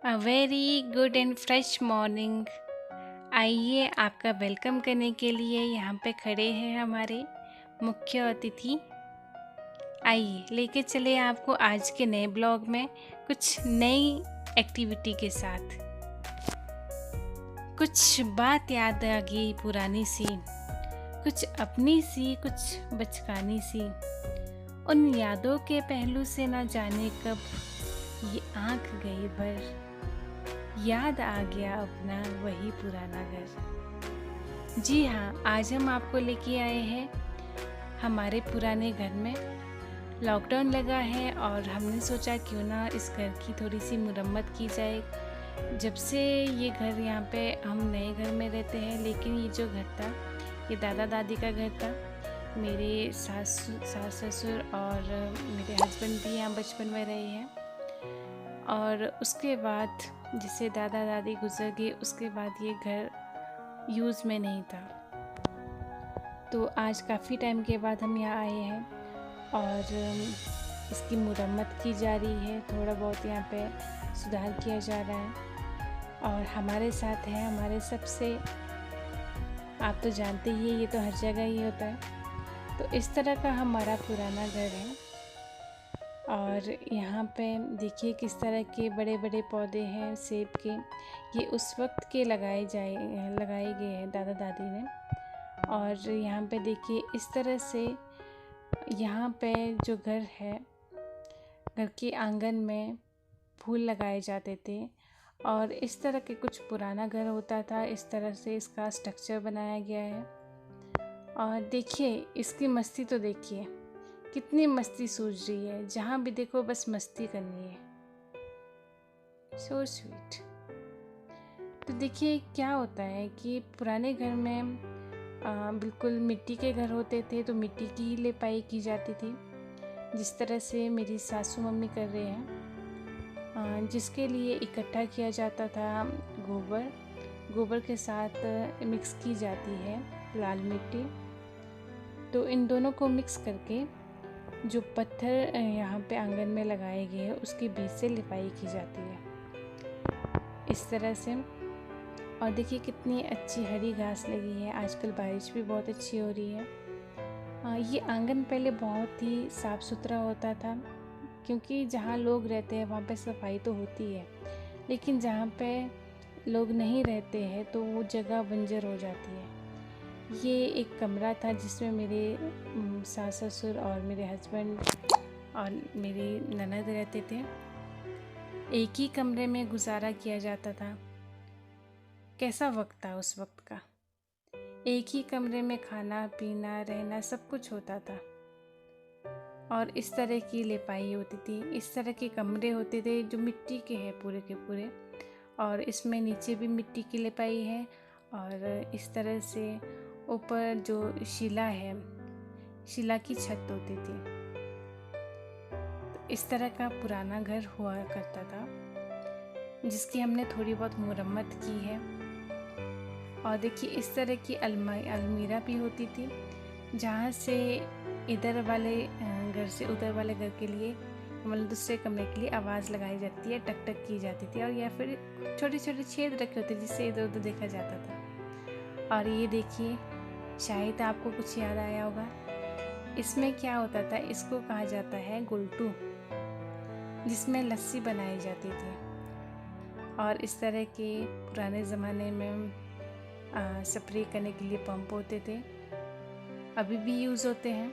A very good and fresh morning. आइए आपका welcome करने के लिए यहाँ पे खड़े हैं हमारे मुख्य अतिथि। आइए लेके चले आपको आज के नए ब्लॉग में कुछ नई एक्टिविटी के साथ। कुछ बात याद आ गई पुरानी सी, कुछ अपनी सी, कुछ बचकानी सी। उन यादों के पहलू से न जाने कब ये आँख गई भर, याद आ गया अपना वही पुराना घर। जी हाँ, आज हम आपको लेके आए हैं हमारे पुराने घर में। लॉकडाउन लगा है और हमने सोचा क्यों ना इस घर की थोड़ी सी मुरम्मत की जाए। जब से ये घर यहाँ पे हम नए घर में रहते हैं, लेकिन ये जो घर था ये दादा दादी का घर था। मेरे सास ससुर और मेरे हस्बैंड भी यहाँ बचपन में रहे हैं, और उसके बाद जिसे दादा दादी गुजर गए उसके बाद ये घर यूज़ में नहीं था। तो आज काफ़ी टाइम के बाद हम यहाँ आए हैं और इसकी मुरम्मत की जा रही है। थोड़ा बहुत यहाँ पे सुधार किया जा रहा है और हमारे साथ है हमारे सबसे, आप तो जानते ही ये तो हर जगह ही होता है। तो इस तरह का हमारा पुराना घर है और यहाँ पे देखिए किस तरह के बड़े बड़े पौधे हैं सेब के। ये उस वक्त के लगाए गए हैं दादा दादी ने। और यहाँ पे देखिए इस तरह से यहाँ पे जो घर है, घर के आंगन में फूल लगाए जाते थे और इस तरह के कुछ पुराना घर होता था। इस तरह से इसका स्ट्रक्चर बनाया गया है और देखिए इसकी मस्ती तो देखिए, कितनी मस्ती सूझ रही है। जहाँ भी देखो बस मस्ती करनी है। So sweet. तो देखिए क्या होता है कि पुराने घर में बिल्कुल मिट्टी के घर होते थे, तो मिट्टी की ही लिपाई की जाती थी, जिस तरह से मेरी सासू मम्मी कर रहे हैं। जिसके लिए इकट्ठा किया जाता था गोबर के साथ मिक्स की जाती है लाल मिट्टी। तो इन दोनों को मिक्स करके जो पत्थर यहाँ पे आंगन में लगाए गए हैं उसके बीच से लिपाई की जाती है इस तरह से। और देखिए कितनी अच्छी हरी घास लगी है। आजकल बारिश भी बहुत अच्छी हो रही है। ये आंगन पहले बहुत ही साफ़ सुथरा होता था, क्योंकि जहाँ लोग रहते हैं वहाँ पे सफाई तो होती है, लेकिन जहाँ पे लोग नहीं रहते हैं तो वो जगह बंजर हो जाती है। ये एक कमरा था जिसमें मेरे सास ससुर और मेरे हस्बैंड और मेरी ननद रहते थे। एक ही कमरे में गुजारा किया जाता था। कैसा वक्त था उस वक्त का। एक ही कमरे में खाना पीना रहना सब कुछ होता था और इस तरह की लिपाई होती थी। इस तरह के कमरे होते थे जो मिट्टी के हैं पूरे के पूरे, और इसमें नीचे भी मिट्टी की लिपाई है और इस तरह से ऊपर जो शिला है, शिला की छत होती थी। तो इस तरह का पुराना घर हुआ करता था, जिसकी हमने थोड़ी बहुत मुरम्मत की है। और देखिए इस तरह की अलमीरा भी होती थी, जहाँ से इधर वाले घर से उधर वाले घर के लिए, मतलब दूसरे कमरे के लिए आवाज़ लगाई जाती है, टक टक की जाती थी, और या फिर छोटे छोटे छेद रखे होते जिससे इधर उधर देखा जाता था। और ये देखिए शायद आपको कुछ याद आया होगा, इसमें क्या होता था, इसको कहा जाता है गुलटू, जिसमें लस्सी बनाई जाती थी। और इस तरह के पुराने ज़माने में स्प्रे करने के लिए पंप होते थे, अभी भी यूज़ होते हैं।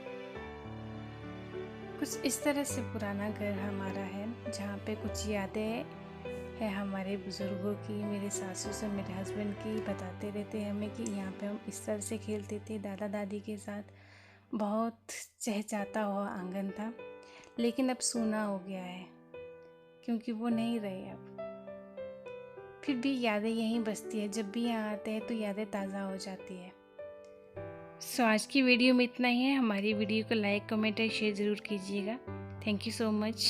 कुछ इस तरह से पुराना घर हमारा है, जहाँ पे कुछ यादें है हमारे बुज़ुर्गों की, मेरे सासू से मेरे हस्बैंड की। बताते रहते हैं हमें कि यहाँ पे हम इस तरह से खेलते थे दादा दादी के साथ। बहुत चहचहाता हुआ आंगन था, लेकिन अब सूना हो गया है क्योंकि वो नहीं रहे अब। फिर भी यादें यहीं बसती है, जब भी यहाँ आते हैं तो यादें ताज़ा हो जाती है। सो आज की वीडियो में इतना ही है। हमारी वीडियो को लाइक कमेंट और शेयर ज़रूर कीजिएगा। Thank you so much.